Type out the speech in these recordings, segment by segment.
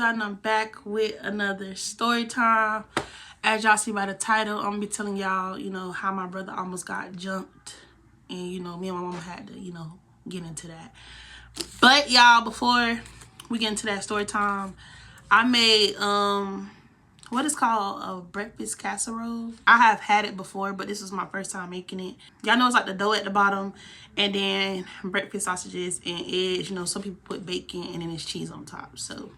y'all, and I'm back with another story time. As y'all see by the title, I'm gonna be telling y'all, how my brother almost got jumped. And, me and my mama had to, get into that. But y'all, before we get into that story time, I made, what is called a breakfast casserole. I have had it before, but this is my first time making it. Y'all know it's like the dough at the bottom and then breakfast sausages and eggs. Some people put bacon and then it's cheese on top. So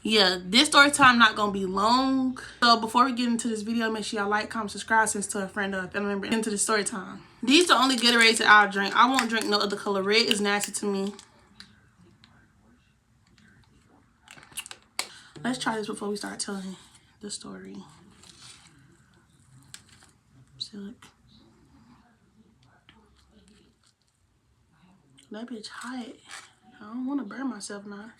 yeah, this story time not gonna be long. So before we get into this video, make sure y'all like, comment, subscribe, send to a friend or a family member. Into the story time. These the only Gatorades that I'll drink. I won't drink no other color. Red is nasty to me. Let's try this before we start telling the story. See, look. That bitch hot. I don't want to burn myself now.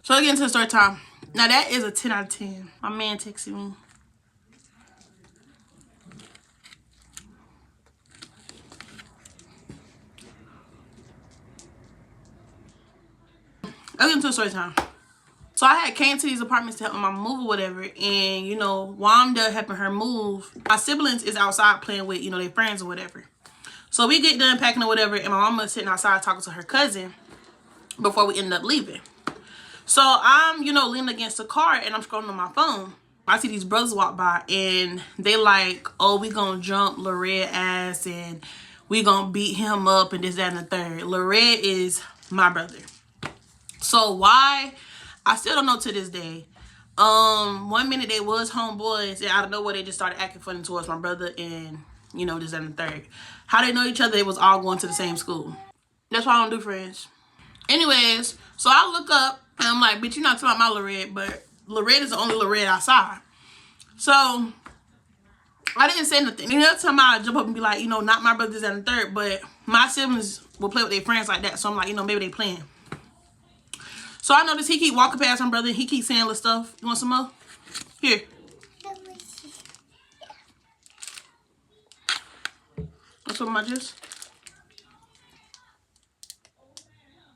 So let's get into the story time. Now that is a 10 out of 10. My man texted me. Let's get into the story time. So I had came to these apartments to help my mom move or whatever. And, while I'm there helping her move, my siblings is outside playing with, their friends or whatever. So we get done packing or whatever. And my mama is sitting outside talking to her cousin before we end up leaving. So I'm, leaning against the car and I'm scrolling on my phone. I see these brothers walk by and they like, oh, we gonna jump Lorette ass and we gonna beat him up and this, that, and the third. Lorette is my brother. So why? I still don't know to this day. 1 minute they was homeboys and out of nowhere they just started acting funny towards my brother and, this, that, and the third. How they know each other, they was all going to the same school. That's why I don't do friends. Anyways, so I look up and I'm like, bitch, you're not talking about my Lorette, but Lorette is the only Lorette outside. So I didn't say nothing. And every time I jump up and be like, not my brothers and the third, but my siblings will play with their friends like that. So I'm like, maybe they playing. So I noticed he keep walking past my brother. He keep saying little stuff. You want some more? Here. What's up, my juice?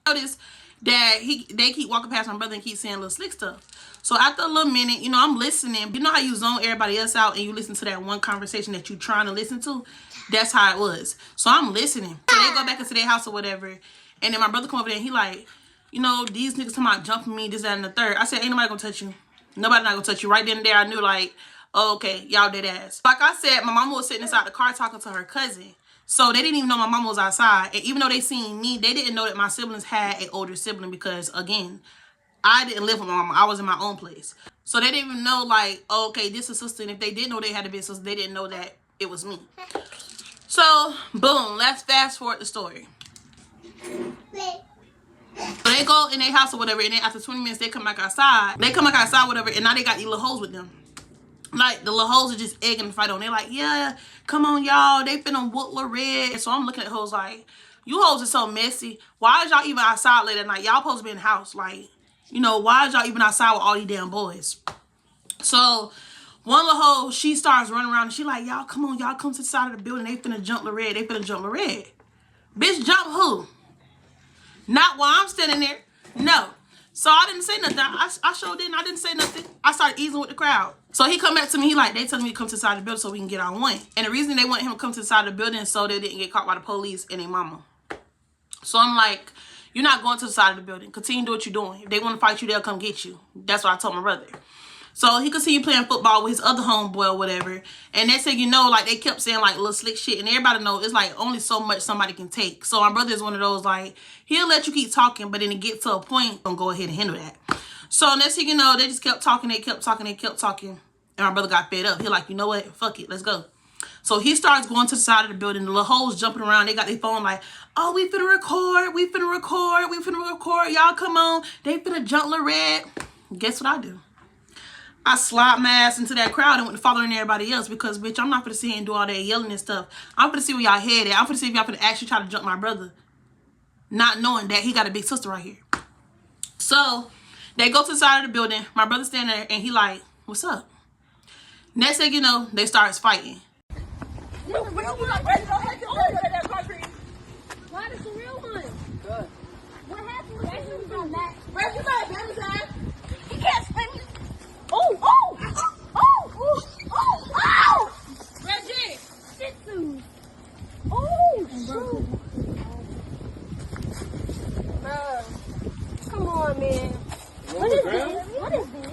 Notice that they keep walking past my brother and keep saying little slick stuff. So after a little minute, I'm listening. You know how you zone everybody else out and you listen to that one conversation that you trying to listen to? That's how it was. So I'm listening. So they go back into their house or whatever. And then my brother come over there and he like, these niggas talking about jumping me, this, that, and the third. I said, ain't nobody gonna touch you. Nobody not gonna touch you. Right then and there, I knew like, oh, okay, y'all dead ass. Like I said, my mama was sitting inside the car talking to her cousin. So they didn't even know my mama was outside. And even though they seen me, they didn't know that my siblings had an older sibling because, again, I didn't live with my mama. I was in my own place. So they didn't even know, like, oh, okay, this is sister. And if they did know they had a big sister, they didn't know that it was me. So, boom, let's fast forward the story. So they go in their house or whatever, and then after 20 minutes, they come back outside. They come back outside, whatever, and now they got these little hoes with them. Like, the little hoes are just egging the fight on. They're like, yeah, come on, y'all. They finna whoop Lorette. So I'm looking at hoes like, you hoes are so messy. Why is y'all even outside late at night? Y'all supposed to be in the house. Like, why is y'all even outside with all these damn boys? So one little hoe, she starts running around and she like, y'all, come on. Y'all come to the side of the building. They finna jump Lorette. They finna jump Lorette. Bitch, jump who? Not while I'm standing there. No. So I didn't say nothing. I sure didn't. I didn't say nothing. I started easing with the crowd. So he come back to me. He like, they telling me to come to the side of the building so we can get on one. And the reason they want him to come to the side of the building so they didn't get caught by the police and their mama. So I'm like, you're not going to the side of the building. Continue to do what you're doing. If they want to fight you, they'll come get you. That's what I told my brother. So he continued playing football with his other homeboy or whatever. And they said, like, they kept saying, like, little slick shit. And everybody know it's, like, only so much somebody can take. So my brother is one of those, like, he'll let you keep talking, but then it gets to a point, don't go ahead and handle that. So next thing you know, they just kept talking, they kept talking, they kept talking. And my brother got fed up. He like, you know what? Fuck it. Let's go. So he starts going to the side of the building. The little hoes jumping around. They got their phone like, oh, we finna record. We finna record. We finna record. Y'all come on. They finna jump Lorette. Guess what I do? I slide my ass into that crowd and went to following everybody else because, bitch, I'm not finna sit here and do all that yelling and stuff. I'm finna see where y'all head at. I'm finna see if y'all finna actually try to jump my brother, not knowing that he got a big sister right here. So they go to the side of the building. My brother standing there and he like, what's up? Next thing you know, they starts fighting. the real one? Why is the real one? Good. What happened with that? Where's your man? Where's your man? He can't spin me. Oh, oh, oh, oh, oh, oh! Reggie! Shih Tzu. Oh, shoot. Come on, man. What is this? What is this?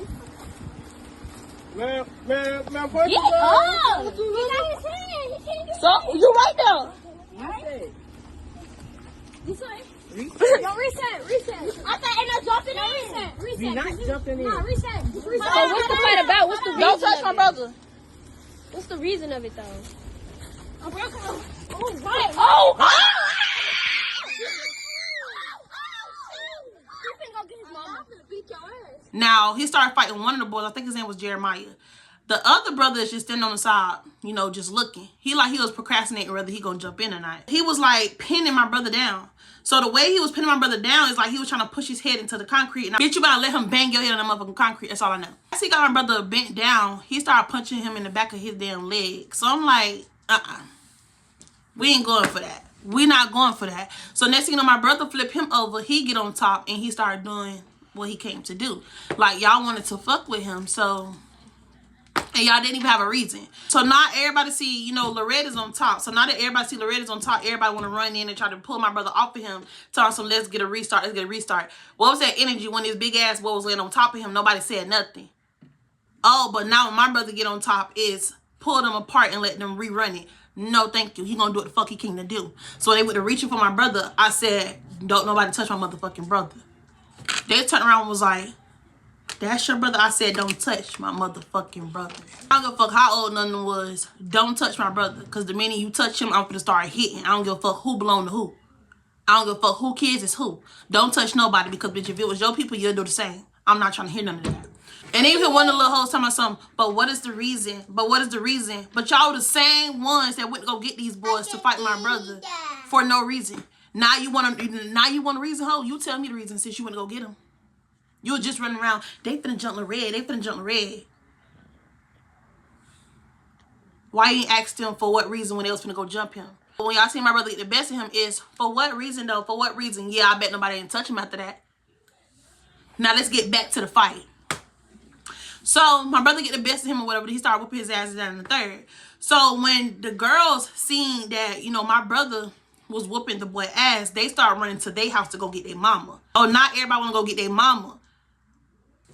Man, Get up! He got his hand. He can't do So, you right there. right. You saw it? Reset. No, reset. I thought ain't no jumping in. Reset. We not jumping in. No, reset. So what's the fight about? What's the reason? Don't touch my of it? brother. What's the reason of it though? Oh, bro, come on. Oh, right. Oh! You finna go get his mama. I'm gonna beat your ass. Now, he started fighting one of the boys. I think his name was Jeremiah. The other brother is just standing on the side, you know, just looking. He was procrastinating whether he gonna jump in or not. He was like pinning my brother down. So the way he was pinning my brother down is like he was trying to push his head into the concrete. And bitch, you better let him bang your head on the motherfucking concrete. That's all I know. As he got my brother bent down, he started punching him in the back of his damn leg. So I'm like, we ain't going for that. We not going for that. So next thing you know, my brother flipped him over. He get on top and he started doing what he came to do. Like, y'all wanted to fuck with him. So... and y'all didn't even have a reason. So not everybody see, you know, Loretta's on top. So now that everybody see Loretta's on top, everybody want to run in and try to pull my brother off of him. Tell him, let's get a restart, let's get a restart. What was that energy when his big ass boy was laying on top of him? Nobody said nothing. Oh, but now when my brother get on top, is pull them apart and let them rerun it. No, thank you. He gonna do what the fuck he came to do. So they went to reaching for my brother. I said, don't nobody touch my motherfucking brother. They turned around and was like, that's your brother? I said, don't touch my motherfucking brother. I don't give a fuck how old none of them was. Don't touch my brother. Because the minute you touch him, I'm gonna start hitting. I don't give a fuck who belong to who. I don't give a fuck who kids is who. Don't touch nobody because, bitch, if it was your people, you'll do the same. I'm not trying to hear none of that. And even one of the little hoes talking about something, but what is the reason? But what is the reason? But y'all the same ones that went to go get these boys to fight my brother for no reason. Now you want a reason, ho? You tell me the reason since you went to go get him. You were just running around. They finna jump the red. They finna jump the red. Why you ain't asked them for what reason when they was finna go jump him? When y'all see my brother get the best of him is, for what reason though? For what reason? Yeah, I bet nobody didn't touch him after that. Now let's get back to the fight. So my brother get the best of him or whatever. He started whooping his ass down in the third. So when the girls seen that, you know, my brother was whooping the boy ass, they started running to their house to go get their mama. Oh, not everybody want to go get their mama.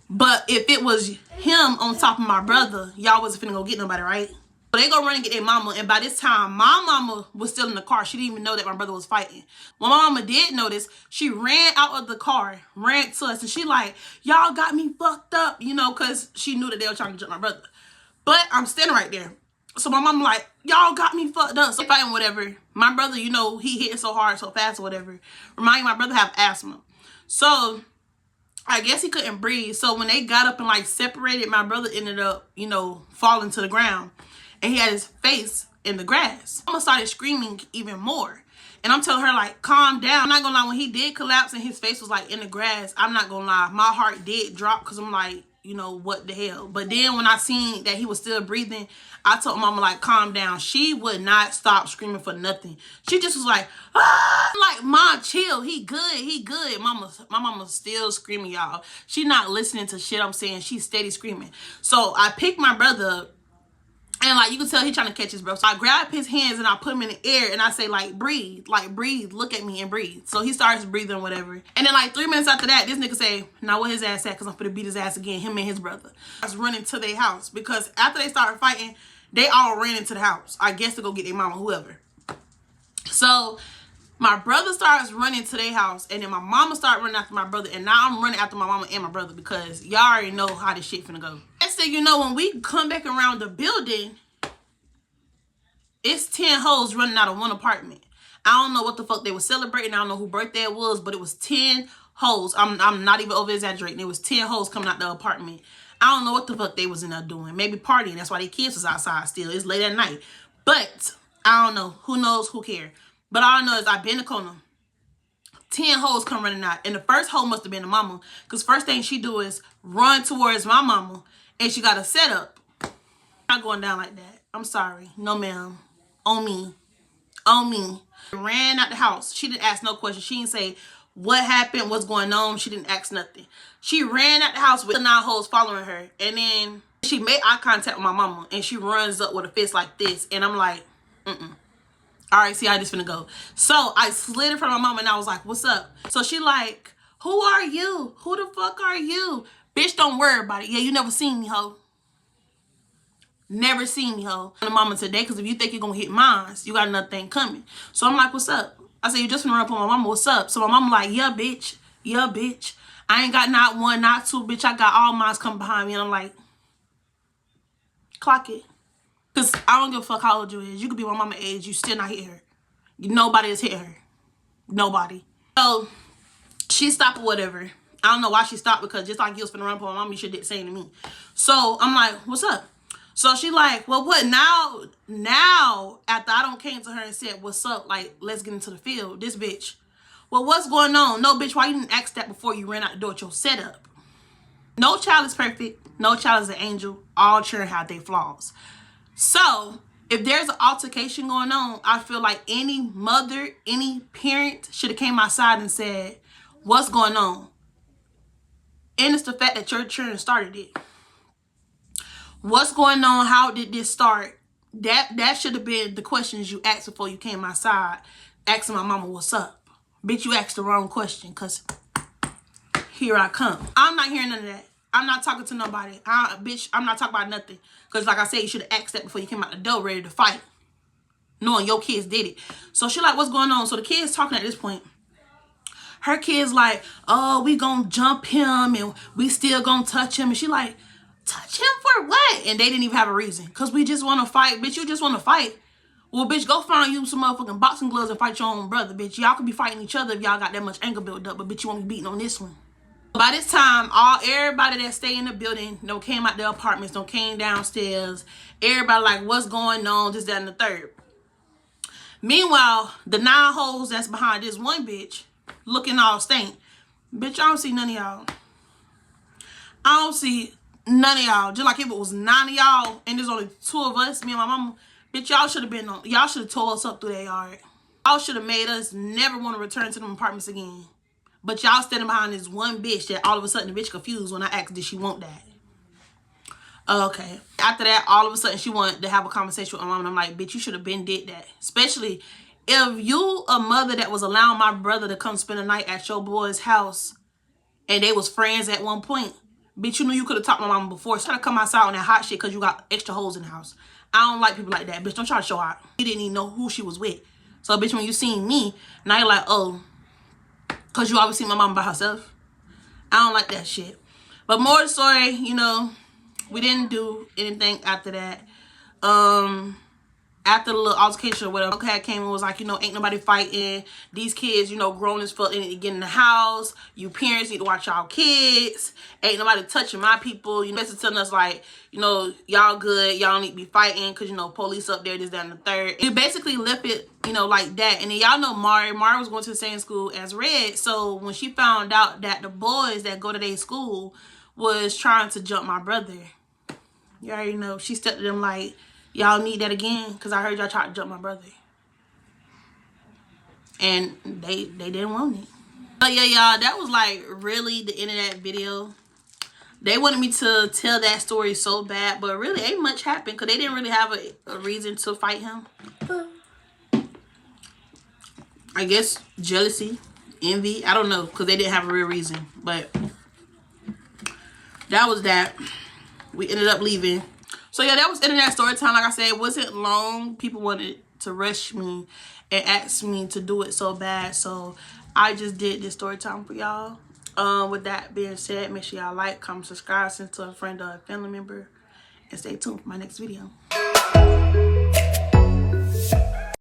But if it was him on top of my brother, y'all wasn't finna go get nobody, right? So they go run and get their mama. And by this time, my mama was still in the car. She didn't even know that my brother was fighting. When my mama did notice, she ran out of the car, ran to us. And she like, y'all got me fucked up, you know, because she knew that they were trying to jump my brother. But I'm standing right there. So my mom like, y'all got me fucked up. So fighting whatever. My brother, you know, he hitting so hard, so fast or whatever. Remind you, my brother have asthma. So I guess he couldn't breathe. So when they got up and like separated, my brother ended up, you know, falling to the ground. And he had his face in the grass. Mama started screaming even more. And I'm telling her like, calm down. I'm not gonna lie, when he did collapse and his face was like in the grass, I'm not gonna lie, my heart did drop because I'm like, you know, what the hell. But then when I seen that he was still breathing, I told mama like, calm down. She would not stop screaming for nothing. She just was like, ah! Like, mom, chill. He good. He good. My mama's still screaming, y'all. She not listening to shit I'm saying. She's steady screaming. So I picked my brother up. And like, you can tell he trying to catch his breath. So I grab his hands and I put him in the air and I say like, breathe, look at me and breathe. So he starts breathing, whatever. And then like 3 minutes after that, this nigga say, now where his ass at? Cause I'm finna beat his ass again, him and his brother. I was running to their house because after they started fighting, they all ran into the house. I guess to go get their mama, whoever. So my brother starts running to their house and then my mama started running after my brother. And now I'm running after my mama and my brother because y'all already know how this shit finna go. Next thing you know, when we come back around the building, it's 10 hoes running out of one apartment. I don't know what the fuck they were celebrating. I don't know who birthday it was, but it was 10 hoes. I'm not even over exaggerating. It was 10 hoes coming out the apartment. I don't know what the fuck they was in there doing. Maybe partying. That's why their kids was outside still. It's late at night. But I don't know. Who knows? Who cares? But all I know is I been in the corner. 10 hoes come running out. And the first hoe must have been the mama. Because first thing she do is run towards my mama. And she got a setup. Not going down like that. I'm sorry. No, ma'am. On me. On me. Ran out the house. She didn't ask no questions. She didn't say what happened, what's going on. She didn't ask nothing. She ran out the house with the 9 hoes following her. And then she made eye contact with my mama. And she runs up with a fist like this. And I'm like, all right, see how this finna go. So I slid in front of my mama and I was like, what's up? So she like, who are you? Who the fuck are you? Bitch, don't worry about it. Yeah, you never seen me, ho. Never seen me, ho. I'm the mama today, because if you think you're gonna hit mine, you got another thing coming. So I'm like, what's up? I said, you just finna run up on my mama, what's up? So my mama like, yeah, bitch. Yeah, bitch. I ain't got not 1, not 2, bitch. I got all mines coming behind me. And I'm like, clock it. Because I don't give a fuck how old you is. You could be my mama age. You still not hit her. Nobody has hit her. Nobody. So she stopped or whatever. I don't know why she stopped, because just like you was finna run up on my mama, you should did the same to me. So I'm like, what's up? So she like, well, what now? Now, after I don't came to her and said, what's up? Like, let's get into the field. This bitch. Well, what's going on? No, bitch, why you didn't ask that before you ran out the door with your setup? No child is perfect. No child is an angel. All children have their flaws. So if there's an altercation going on, I feel like any mother, any parent should have came outside and said, what's going on? And it's the fact that your children started it. What's going on? How did this start? That should have been the questions you asked before you came outside asking my mama what's up. Bitch, you asked the wrong question, because here I come. I'm not hearing none of that. I'm not talking to nobody. Bitch, I'm not talking about nothing. Because like I said, you should have asked that before you came out the door ready to fight. Knowing your kids did it. So she like, what's going on? So the kid's talking at this point. Her kid's like, oh, we gonna jump him and we still gonna touch him. And she like, touch him for what? And they didn't even have a reason. Because we just want to fight. Bitch, you just want to fight. Well, bitch, go find you some motherfucking boxing gloves and fight your own brother, bitch. Y'all could be fighting each other if y'all got that much anger built up. But bitch, you won't be beating on this one. By this time, everybody that stay in the building, came out the apartments, came downstairs. Everybody like, what's going on? This, that, and the third. Meanwhile, the 9 hoes that's behind this one bitch, looking all stank. Bitch, I don't see none of y'all. I don't see none of y'all. Just like if it was 9 of y'all and there's only 2 of us, me and my mama, bitch, y'all should have been on. Y'all should have tore us up through that yard. Y'all should have made us never want to return to them apartments again. But y'all standing behind this one bitch that all of a sudden the bitch confused when I asked, did she want that? Okay. After that, all of a sudden she wanted to have a conversation with my mom. And I'm like, bitch, you should have been did that. Especially if you a mother that was allowing my brother to come spend the night at your boy's house and they was friends at one point. Bitch, you knew you could have talked to my mama before. Try to come outside on that hot shit because you got extra hoes in the house. I don't like people like that. Bitch, don't try to show out. You didn't even know who she was with. So, bitch, when you seen me, now you're like, oh, because you always see my mama by herself. I don't like that shit. But more the story, we didn't do anything after that. After the little altercation or whatever, okay, I came and was like, ain't nobody fighting. These kids, grown as fuck, they need to get in the house. You parents need to watch y'all kids. Ain't nobody touching my people. Basically telling us like, y'all good. Y'all need to be fighting because, police up there, this, that, and the third. You basically left it, like that. And then y'all know Mari was going to the same school as Red. So when she found out that the boys that go to their school was trying to jump my brother, you already know, she stepped to them like, y'all need that again? Because I heard y'all try to jump my brother. And they didn't want it. But yeah, y'all, that was like really the end of that video. They wanted me to tell that story so bad, but really ain't much happened because they didn't really have a reason to fight him. I guess jealousy, envy, I don't know, because they didn't have a real reason. But that was that. We ended up leaving. So yeah, that was internet story time. Like I said, it wasn't long. People wanted to rush me and ask me to do it so bad. So I just did this story time for y'all. With that being said, make sure y'all like, comment, subscribe, send to a friend or a family member. And stay tuned for my next video.